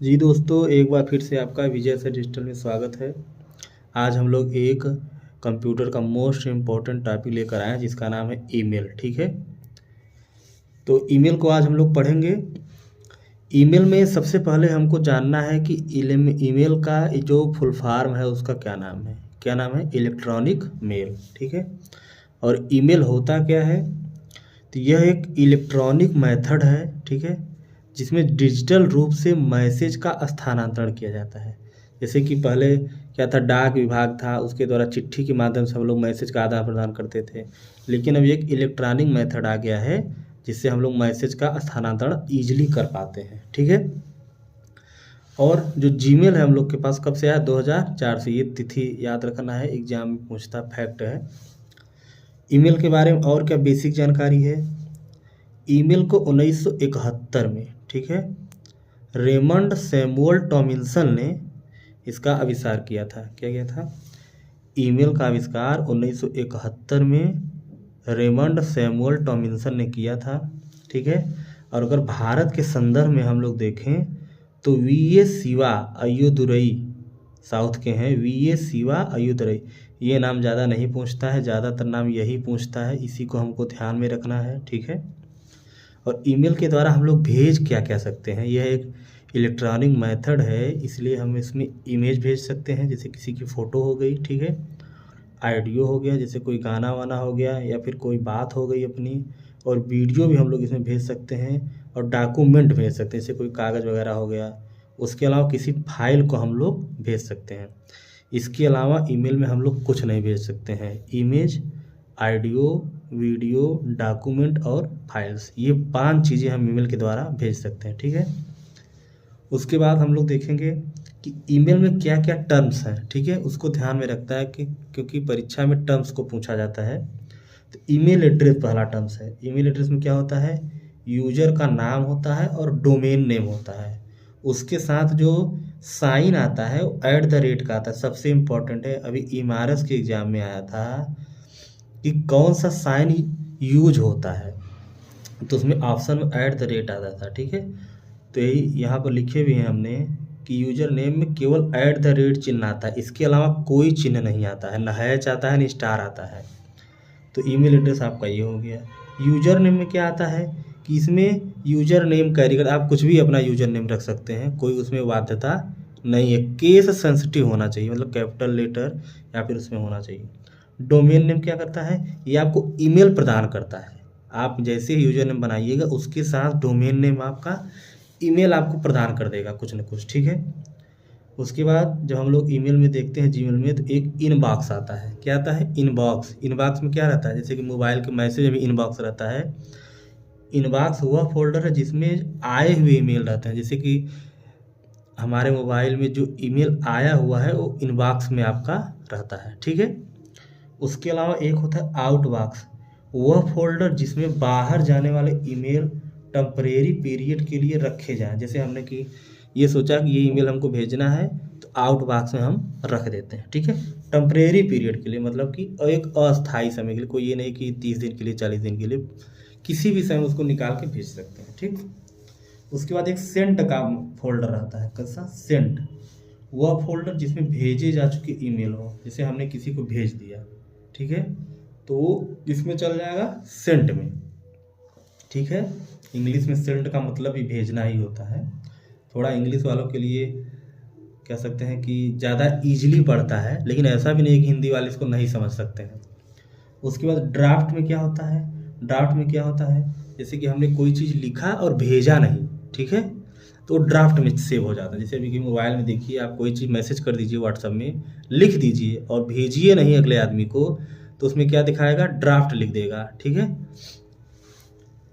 जी दोस्तों, एक बार फिर से आपका विजय सर डिजिटल में स्वागत है। आज हम लोग एक कंप्यूटर का मोस्ट इम्पोर्टेंट टॉपिक लेकर आए हैं जिसका नाम है ईमेल। ठीक है, तो ईमेल को आज हम लोग पढ़ेंगे। ईमेल में सबसे पहले हमको जानना है कि ईमेल का जो फुल फॉर्म है उसका क्या नाम है। क्या नाम है? Electronic mail. ठीक है, और ईमेल होता क्या है? तो यह एक इलेक्ट्रॉनिक मेथड है, ठीक है, जिसमें डिजिटल रूप से मैसेज का स्थानांतरण किया जाता है। जैसे कि पहले क्या था, डाक विभाग था, उसके द्वारा चिट्ठी के माध्यम से हम लोग मैसेज का आदान प्रदान करते थे। लेकिन अब एक इलेक्ट्रॉनिक मेथड आ गया है जिससे हम लोग मैसेज का स्थानांतरण ईजिली कर पाते हैं। ठीक है, और जो जीमेल है हम लोग के पास कब से आया? 2004 से। ये तिथि याद रखना है, एग्जाम में पूछता, फैक्ट है। ईमेल के बारे में और क्या बेसिक जानकारी है? ईमेल को 1971 में, ठीक है, रेमंड सैमुअल टॉमिन्सन ने इसका आविष्कार किया था। क्या किया था? ईमेल का आविष्कार 1971 में रेमंड सैमुअल टॉमिन्सन ने किया था। ठीक है, और अगर भारत के संदर्भ में हम लोग देखें तो वी ए शिवा अय्युदुरई, साउथ के हैं, वी ए शिवा अय्युदुरई। ये नाम ज़्यादा नहीं पूछता है, ज़्यादातर नाम यही पूछता है, इसी को हमको ध्यान में रखना है। ठीक है, और ईमेल के द्वारा हम लोग भेज क्या क्या सकते हैं? यह एक इलेक्ट्रॉनिक मेथड है, इसलिए हम इसमें इमेज भेज सकते हैं, जैसे किसी की फ़ोटो हो गई, ठीक है, ऑडियो हो गया, जैसे कोई गाना वाना हो गया, या फिर कोई बात हो गई अपनी, और वीडियो भी हम लोग इसमें भेज सकते हैं, और डॉक्यूमेंट भेज सकते हैं, जैसे कोई कागज़ वगैरह हो गया। उसके अलावा किसी फाइल को हम लोग भेज सकते हैं। इसके अलावा ईमेल में हम लोग कुछ नहीं भेज सकते हैं। इमेज, ऑडियो, वीडियो, डॉक्यूमेंट और फाइल्स, ये 5 चीज़ें हम ईमेल के द्वारा भेज सकते हैं। ठीक है, उसके बाद हम लोग देखेंगे कि ईमेल में क्या क्या टर्म्स हैं। ठीक है, उसको ध्यान में रखता है कि क्योंकि परीक्षा में टर्म्स को पूछा जाता है। तो ईमेल एड्रेस पहला टर्म्स है। ईमेल एड्रेस में क्या होता है? यूजर का नाम होता है और डोमेन नेम होता है। उसके साथ जो साइन आता है वो @ का आता है। सबसे इम्पोर्टेंट है, अभी इमारत के एग्जाम में आया था कि कौन सा साइन यूज होता है, तो उसमें ऑप्शन में @ आता था। ठीक है, तो यही यहाँ पर लिखे भी हैं हमने कि यूजर नेम में केवल @ चिन्ह आता है, इसके अलावा कोई चिन्ह नहीं आता है, न हैच आता है न स्टार आता है। तो ईमेल एड्रेस आपका ये हो गया। यूजर नेम में क्या आता है कि इसमें यूजर नेम कैरी कर, आप कुछ भी अपना यूजर नेम रख सकते हैं, कोई उसमें बाध्यता नहीं है। केस सेंसिटिव होना चाहिए, मतलब कैपिटल लेटर या फिर उसमें होना चाहिए। डोमेन नेम क्या करता है? ये आपको ईमेल प्रदान करता है। आप जैसे ही यूजर नेम बनाइएगा उसके साथ डोमेन नेम आपका ईमेल आपको प्रदान कर देगा कुछ न कुछ। ठीक है, उसके बाद जब हम लोग ईमेल में देखते हैं जीमेल में, तो एक इनबॉक्स आता है। क्या आता है? इनबॉक्स। इनबॉक्स में क्या रहता है? जैसे कि मोबाइल के मैसेज में इनबॉक्स रहता है। इनबॉक्स वह फोल्डर है जिसमें आए हुए ईमेल रहते हैं। जैसे कि हमारे मोबाइल में जो ईमेल आया हुआ है वो इनबॉक्स में आपका रहता है। ठीक है, उसके अलावा एक होता है आउटबॉक्स, वह फोल्डर जिसमें बाहर जाने वाले ईमेल टेम्परेरी पीरियड के लिए रखे जाएं। जैसे हमने कि ये सोचा कि ये ईमेल हमको भेजना है, तो आउटबॉक्स में हम रख देते हैं। ठीक है, टेम्परेरी पीरियड के लिए, मतलब कि एक अस्थायी समय के लिए, कोई ये नहीं कि 30 दिन के लिए, 40 दिन के लिए, किसी भी समय उसको निकाल के भेज सकते हैं। ठीक, उसके बाद एक सेंट का फोल्डर रहता है। कैसा? सेंट, वह फोल्डर जिसमें भेजे जा चुके ईमेल हो, जैसे हमने किसी को भेज दिया, ठीक है, तो वो इसमें चल जाएगा सेंट में। ठीक है, इंग्लिश में सेंट का मतलब भी भेजना ही होता है। थोड़ा इंग्लिश वालों के लिए कह सकते हैं कि ज़्यादा इजीली पड़ता है, लेकिन ऐसा भी नहीं कि हिंदी वाले इसको नहीं समझ सकते हैं। उसके बाद ड्राफ्ट में क्या होता है? ड्राफ्ट में क्या होता है? जैसे कि हमने कोई चीज़ लिखा और भेजा नहीं, ठीक है, तो ड्राफ्ट में सेव हो जाता है। जैसे अभी कि मोबाइल में देखिए, आप कोई चीज़ मैसेज कर दीजिए व्हाट्सएप में, लिख दीजिए और भेजिए नहीं अगले आदमी को, तो उसमें क्या दिखाएगा? ड्राफ्ट लिख देगा। ठीक है,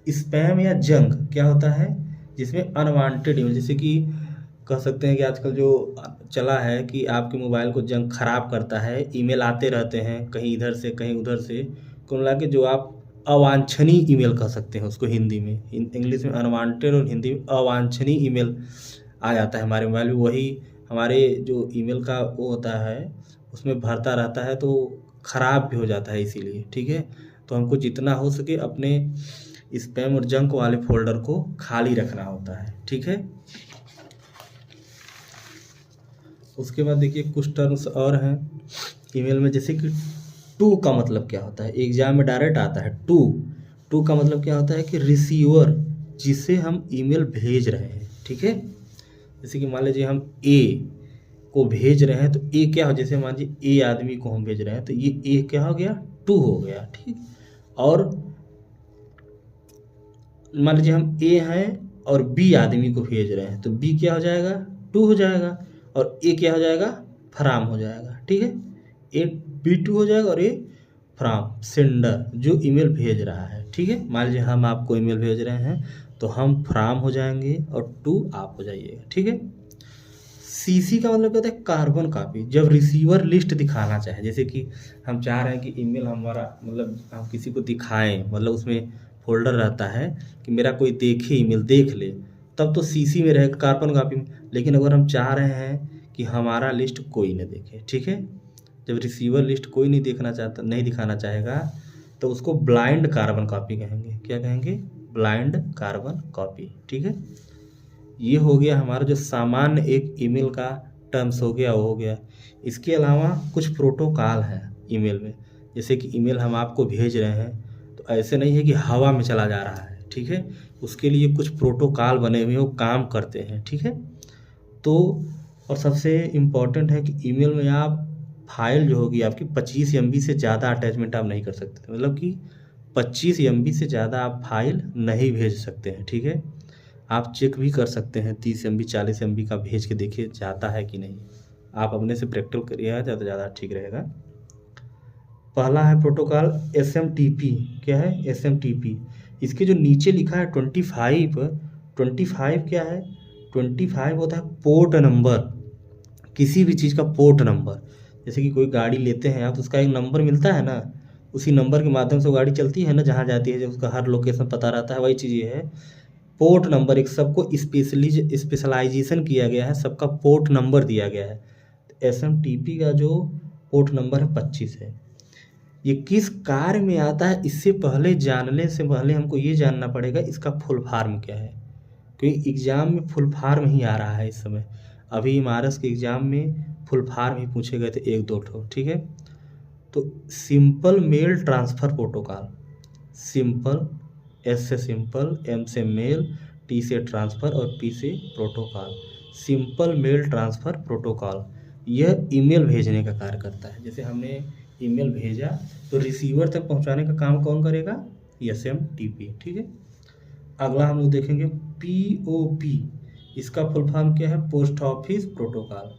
स्पैम या जंक क्या होता है? जिसमें अनवांटेड ईमेल, जैसे कि कह सकते हैं कि आजकल जो चला है कि आपके मोबाइल को जंक खराब करता है, ईमेल आते रहते हैं कहीं इधर से कहीं उधर से, कुल मिला के जो आप अवांछनीय ईमेल कह सकते हैं उसको हिंदी में। इंग्लिश में अनवांटेड और हिंदी में अवांछनीय ईमेल आ जाता है हमारे मोबाइल में। वही हमारे जो ईमेल का वो होता है उसमें भरता रहता है, तो ख़राब भी हो जाता है इसीलिए। ठीक है, तो हमको जितना हो सके अपने स्पैम और जंक वाले फोल्डर को खाली रखना होता है। ठीक है, उसके बाद देखिए कुछ टर्म्स और हैं ईमेल में, जैसे कि टू का मतलब क्या होता है, एग्जाम में डायरेक्ट आता है टू। टू का मतलब क्या होता है कि रिसीवर जिसे हम ईमेल भेज रहे हैं, ठीक है। जैसे कि मान लीजिए हम ए को भेज रहे हैं, तो ए क्या हो, जैसे मान लीजिए ए आदमी को हम भेज रहे हैं, तो ये ए क्या हो गया, टू हो गया, ठीक। और मान लीजिए हम ए हैं और बी आदमी को भेज रहे हैं, तो बी क्या हो जाएगा, टू हो जाएगा, और ए क्या हो जाएगा, फ्राम हो जाएगा, ठीक है। ए बी टू हो जाएगा और ए फ्राम सेंडर जो ईमेल भेज रहा है, ठीक है। मान लीजिए हम आपको ईमेल भेज रहे हैं, तो हम फ्राम हो जाएंगे और टू आप हो जाइएगा, ठीक है। सीसी का मतलब क्या होता है, कार्बन कॉपी। जब रिसीवर लिस्ट दिखाना चाहे, जैसे कि हम चाह रहे हैं कि ईमेल हमारा मतलब हम किसी को दिखाएं, मतलब उसमें फोल्डर रहता है कि मेरा कोई देखे ईमेल देख ले, तब तो सीसी में रहेगा, कार्बन कॉपी में। लेकिन अगर हम चाह रहे हैं कि हमारा लिस्ट कोई न देखे, ठीक है, जब रिसीवर लिस्ट कोई नहीं देखना चाहता, नहीं दिखाना चाहेगा, तो उसको ब्लाइंड कार्बन कॉपी कहेंगे। क्या कहेंगे, ब्लाइंड कार्बन कॉपी, ठीक है। ये हो गया हमारा जो सामान्य एक ईमेल का टर्म्स हो गया, वो हो गया। इसके अलावा कुछ प्रोटोकॉल हैं ईमेल में, जैसे कि ईमेल हम आपको भेज रहे हैं, तो ऐसे नहीं है कि हवा में चला जा रहा है, ठीक है। उसके लिए कुछ प्रोटोकॉल बने हुए हैं, वो काम करते हैं, ठीक है। तो और सबसे इम्पॉर्टेंट है कि ईमेल में आप फाइल जो होगी आपकी 25 MB से ज़्यादा अटैचमेंट आप नहीं कर सकते, मतलब कि 25 MB से ज़्यादा आप फाइल नहीं भेज सकते हैं, ठीक है। आप चेक भी कर सकते हैं 30 MB 40 MB का भेज के देखिए जाता है कि नहीं। आप अपने से प्रैक्टिकल करिएगा तो ज़्यादा ठीक रहेगा। पहला है प्रोटोकॉल SMTP। क्या है, SMTP। इसके जो नीचे लिखा है 25 क्या है, 25 होता है पोर्ट नंबर, किसी भी चीज़ का पोर्ट नंबर। जैसे कि कोई गाड़ी लेते हैं आप, तो उसका एक नंबर मिलता है ना, उसी नंबर के माध्यम से वो गाड़ी चलती है ना, जहाँ जाती है, जब उसका हर लोकेशन पता रहता है, वही चीज़ ये है। पोर्ट नंबर, एक सबको स्पेशलाइजेशन किया गया है, सबका पोर्ट नंबर दिया गया है। SMTP का जो पोर्ट नंबर है 25 है। ये किस कार्य में आता है, इससे पहले जानने से पहले हमको ये जानना पड़ेगा इसका फुल फॉर्म क्या है, क्योंकि एग्ज़ाम में फुल फॉर्म ही आ रहा है इस समय। अभी MRS के एग्ज़ाम में फुल फॉर्म ही पूछे गए थे 1-2 ठो, ठीक है। तो simple mail transfer protocol, simple, S से सिंपल, M से मेल, T से ट्रांसफ़र और P से protocol. Simple mail transfer protocol यह ईमेल भेजने का कार्य करता है। जैसे हमने ईमेल भेजा तो रिसीवर तक पहुंचाने का काम कौन करेगा, SMTP, ठीक है। अगला हम लोग देखेंगे POP। इसका फुल फॉर्म क्या है, post office protocol,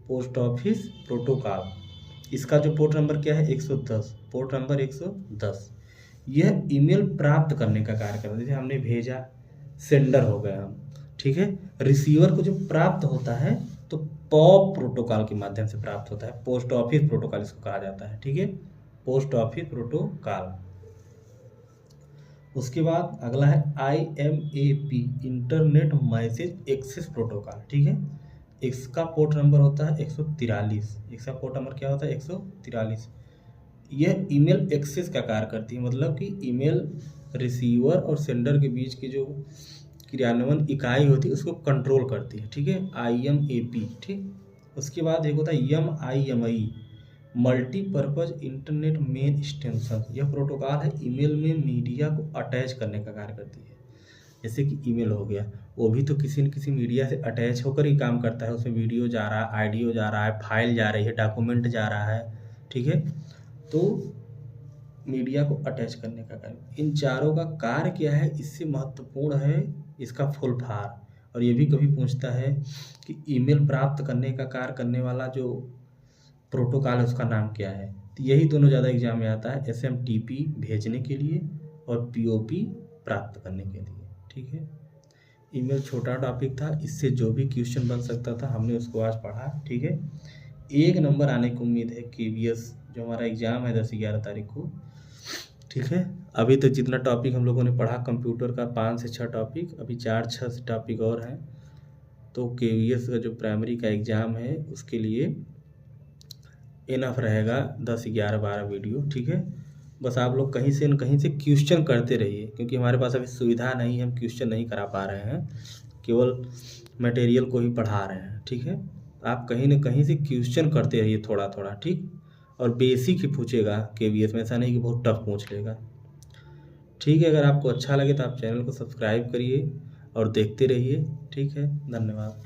post office protocol. इसका जो पोर्ट नंबर क्या है, 110, पोर्ट नंबर 110। यह ईमेल प्राप्त करने का कार्य करता है। जैसे हमने भेजा, सेंडर हो गए हम, ठीक है। रिसीवर को जो प्राप्त होता है तो पॉप प्रोटोकॉल के माध्यम से प्राप्त होता है, पोस्ट ऑफिस प्रोटोकॉल इसको कहा जाता है, ठीक है, पोस्ट ऑफिस प्रोटोकॉल। उसके बाद अगला है IMAP, internet message access protocol, ठीक है। इसका पोर्ट नंबर होता है 143। इसका पोर्ट नंबर क्या होता है, 143। यह ईमेल एक्सेस का कार्य करती है, मतलब कि ईमेल रिसीवर और सेंडर के बीच की जो क्रियान्वयन इकाई होती है उसको कंट्रोल करती है, ठीक है, IMAP, ठीक। उसके बाद एक होता है MIME, multipurpose internet main extension. यह प्रोटोकॉल है ईमेल में मीडिया को अटैच करने का कार्य करती है। जैसे कि ईमेल हो गया, वो भी तो किसी न किसी मीडिया से अटैच होकर ही काम करता है, उसमें वीडियो जा रहा है, ऑडियो जा रहा है, फाइल जा रही है, डॉक्यूमेंट जा रहा है, ठीक है। तो मीडिया को अटैच करने का कार्य, इन चारों का कार्य क्या है, इससे महत्वपूर्ण है इसका फुल फॉर्म। और ये भी कभी पूछता है कि ईमेल प्राप्त करने का कार्य करने वाला जो प्रोटोकॉल है उसका नाम क्या है। तो यही दोनों ज़्यादा एग्जाम में आता है, SMTP भेजने के लिए और POP प्राप्त करने के लिए, ठीक है। ईमेल छोटा टॉपिक था, इससे जो भी क्वेश्चन बन सकता था हमने उसको आज पढ़ा, ठीक है। 1 नंबर आने की उम्मीद है KVS जो हमारा एग्ज़ाम है 10-11 तारीख को, ठीक है। अभी तक जितना टॉपिक हम लोगों ने पढ़ा कंप्यूटर का 5 से 6 टॉपिक, अभी 4-6 टॉपिक और हैं। तो KVS का जो प्राइमरी का एग्ज़ाम है उसके लिए इनफ रहेगा 10, 11, 12 वीडियो, ठीक है। बस आप लोग कहीं से न कहीं से क्वेश्चन करते रहिए, क्योंकि हमारे पास अभी सुविधा नहीं है, हम क्वेश्चन नहीं करा पा रहे हैं, केवल मटेरियल को ही पढ़ा रहे हैं, ठीक है। आप कहीं ना कहीं से क्वेश्चन करते रहिए थोड़ा थोड़ा, ठीक। और बेसिक ही पूछेगा केवीएस में, ऐसा नहीं कि बहुत टफ पूछ लेगा, ठीक है। अगर आपको अच्छा लगे तो आप चैनल को सब्सक्राइब करिए और देखते रहिए, ठीक है। धन्यवाद।